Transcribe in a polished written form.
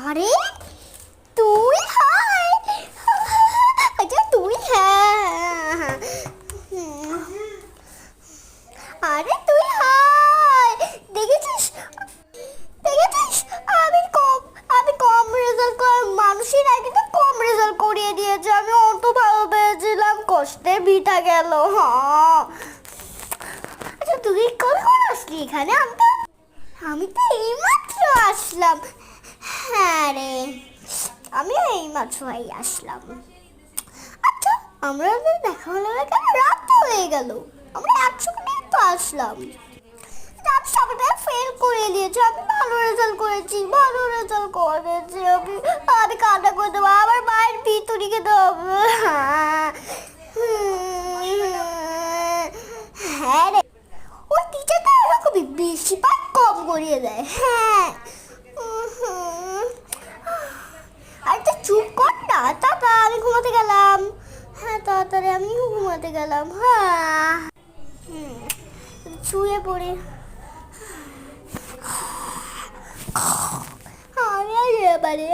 আরে তুই হাই, আচ্ছা তুই হ্যাঁ, আরে তুই হাই, দেখেছিস দেখেছিস আমি কম রেজাল্ট করে মানুষের আগে তো কম রেজাল্ট করিয়ে দিয়েছে। আমি অত ভালো পেয়েছিলাম, কষ্টে বৃথা গেল। হ্যাঁ আচ্ছা তুই কখন আসলি এখানে? আমি তো এইমাত্র আসলাম। হ্যাঁ রে, আমিও এইমাত্রই আসলাম। আচ্ছা আমরা দেখা হলো না কেন? রাত তো হয়ে গেল, আমরা একসঙ্গে তো আসলাম। আমি সবাই ফেল করে দিয়েছি, আমি ভালো রেজাল্ট করেছি, আমি কান্না করে দেবো, আমার মায়ের ভিতরে খেতে হবে। হ্যাঁ রে, ওই টিচারটা এরকমই বেশি পাঠ কম করিয়ে দেয়। হ্যাঁ আর তো চুপ কর না, তাতা আমি ঘুমাতে গেলাম। হ্যাঁ তাড়াতাড়ি আমি ঘুমাতে গেলাম। হ্যাঁ শুয়ে পড়ে আমি আর এবারে